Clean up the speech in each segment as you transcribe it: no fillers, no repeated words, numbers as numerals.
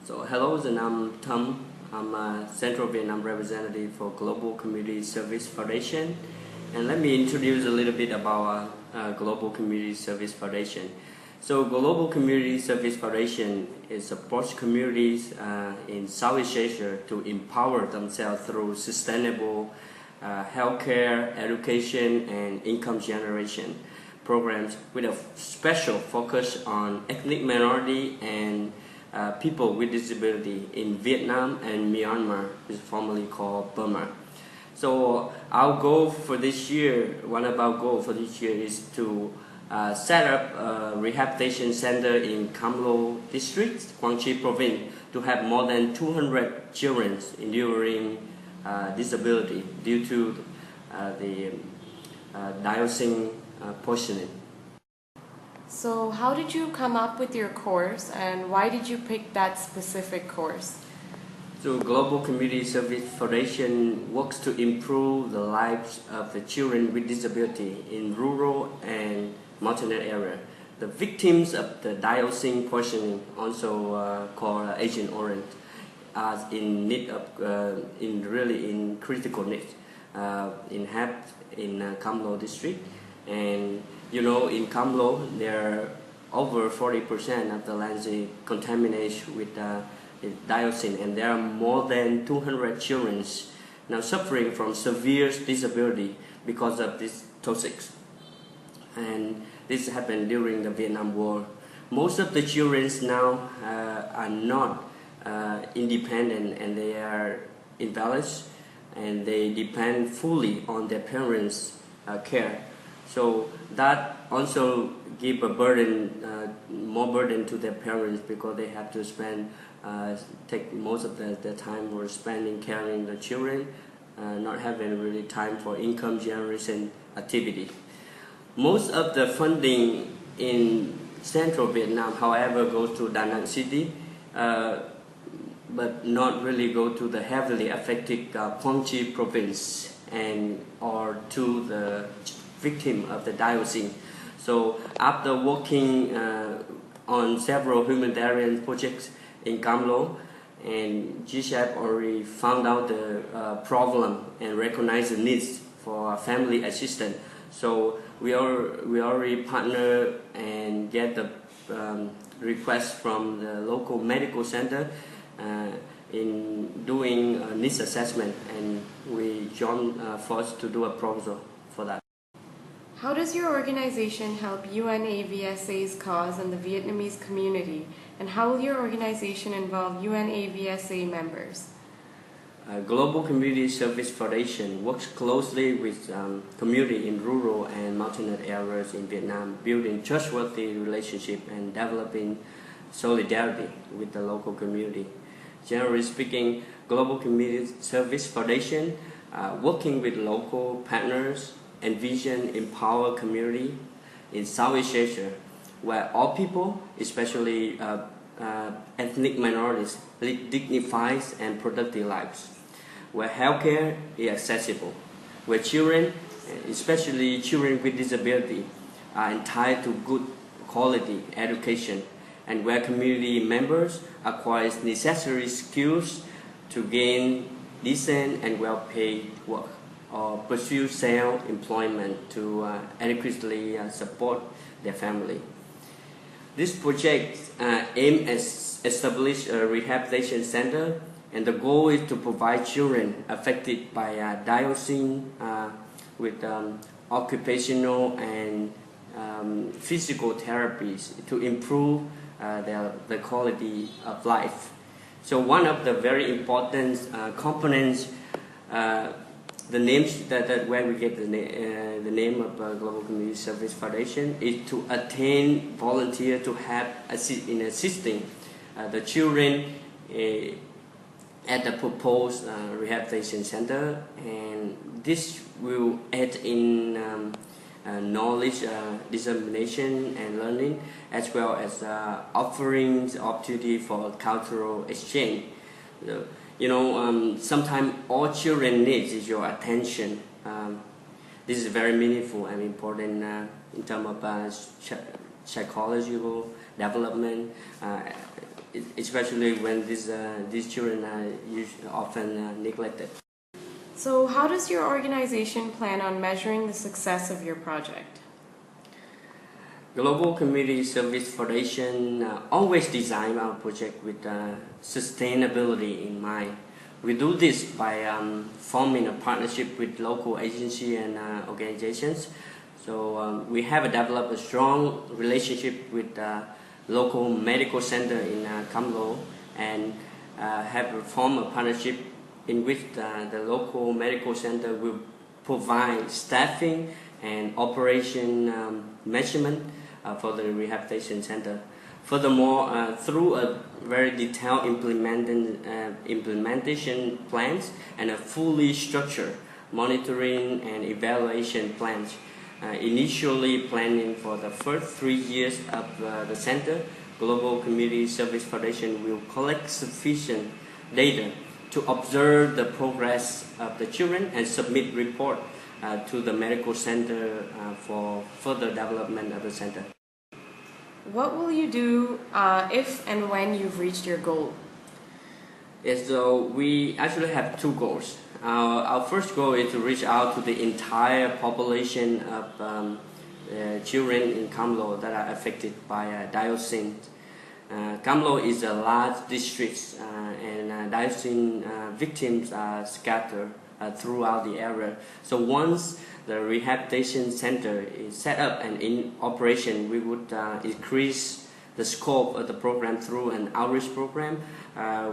So hello, and I'm Thum. I'm a Central Vietnam representative for Global Community Service Foundation. And let me introduce a little bit about Global Community Service Foundation. So Global Community Service Foundation supports communities in Southeast Asia to empower themselves through sustainable healthcare, education, and income generation programs with a special focus on ethnic minority and people with disability in Vietnam and Myanmar, which is formerly called Burma. So our goal for this year, one of our goals for this year is to set up a rehabilitation center in Cam Lo district, Quang Tri province, to have more than 200 children enduring disability due to the dioxin poisoning. So how did you come up with your course, and why did you pick that specific course? So Global Community Service Foundation works to improve the lives of the children with disability in rural and mountainous areas. The victims of the dioxin poisoning, also called Agent Orange, are in need of in critical need in Cam Lo district. And you know, in Cam Lo, there are over 40% of the land is contaminated with dioxin, and there are more than 200 children now suffering from severe disability because of this toxics. And this happened during the Vietnam War. Most of the children now are not independent, and they are invalid, and they depend fully on their parents' care. So that also give a burden, more burden to their parents, because they have to spend, take most of the time for spending caring the children, not having really time for income generation activity. Most of the funding in Central Vietnam, however, goes to Da Nang City, but not really go to the heavily affected Quang Tri province or to the victim of the dioxin. So after working on several humanitarian projects in Cam Lo, and GCSF already found out the problem and recognized the needs for family assistance. So we already partner and get the request from the local medical center in doing a needs assessment, and we joined forced to do a proposal for that. How does your organization help UNAVSA's cause and the Vietnamese community, and how will your organization involve UNAVSA members? Global Community Service Foundation works closely with community in rural and mountainous areas in Vietnam, building trustworthy relationships and developing solidarity with the local community. Generally speaking, Global Community Service Foundation working with local partners envision empower community in Southeast Asia, where all people, especially ethnic minorities, lead dignified and productive lives, where healthcare is accessible, where children, especially children with disability, are entitled to good quality education, and where community members acquire necessary skills to gain decent and well-paid work, or pursue self-employment to adequately support their family. This project aims at establish a rehabilitation center, and the goal is to provide children affected by dioxin with occupational and physical therapies to improve their quality of life. So one of the very important components, the names that where we get the name of Global Community Service Foundation, is to attain volunteer to help in assisting the children at the proposed rehabilitation center, and this will aid in knowledge dissemination and learning, as well as offering the opportunity for cultural exchange. You know, sometimes all children need is your attention. This is very meaningful and important in terms of psychological development, especially when these children are often neglected. So how does your organization plan on measuring the success of your project? Global Community Service Foundation always design our project with sustainability in mind. We do this by forming a partnership with local agencies and organizations. So we have developed a strong relationship with local medical center in Cam Lo, and have formed a partnership in which the local medical center will provide staffing and operation measurement for the rehabilitation center. Furthermore, through a very detailed implementation plans and a fully structured monitoring and evaluation plans, initially planning for the first 3 years of the center, Global Community Service Foundation will collect sufficient data to observe the progress of the children and submit report to the medical center for further development of the center. What will you do if and when you've reached your goal? Yes, so we actually have two goals. Our first goal is to reach out to the entire population of children in Cam Lo that are affected by dioxin. Cam Lo is a large district and dioxin victims are scattered throughout the area. So once the rehabilitation center is set up and in operation, we would increase the scope of the program through an outreach program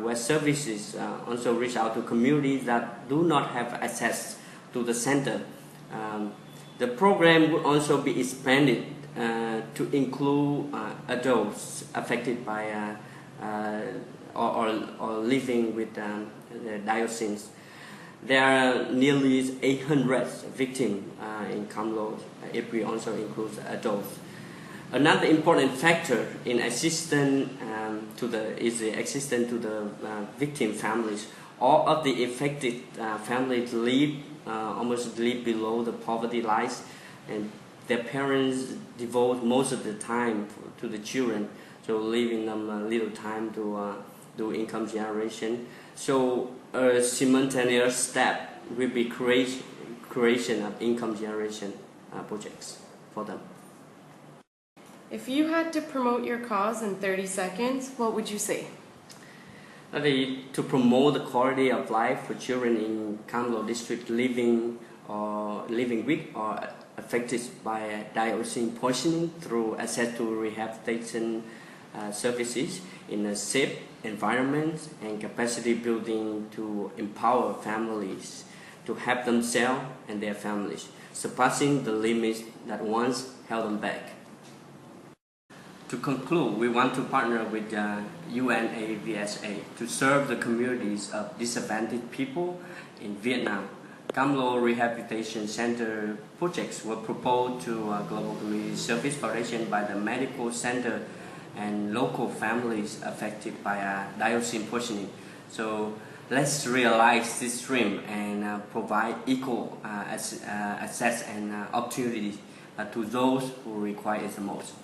where services also reach out to communities that do not have access to the center. The program will also be expanded to include adults affected by or living with the dioxins. There are nearly 800 victims in Cam Lo if we also include adults. Another important factor in assistance to the victim families. All of the affected families almost live below the poverty line, and their parents devote most of the time to the children, so leaving them little time to do income generation. So a simultaneous step will be creation of income generation projects for them. If you had to promote your cause in 30 seconds, what would you say? To promote the quality of life for children in Cam Lo district living with or affected by dioxin poisoning through access to rehabilitation services in a safe environment and capacity building to empower families to help themselves and their families, surpassing the limits that once held them back. To conclude, we want to partner with UNAVSA to serve the communities of disadvantaged people in Vietnam. Cam Lo Rehabilitation Center projects were proposed to Global Community Service Foundation by the medical center and local families affected by dioxin poisoning. So let's realize this dream and provide equal access and opportunities to those who require it the most.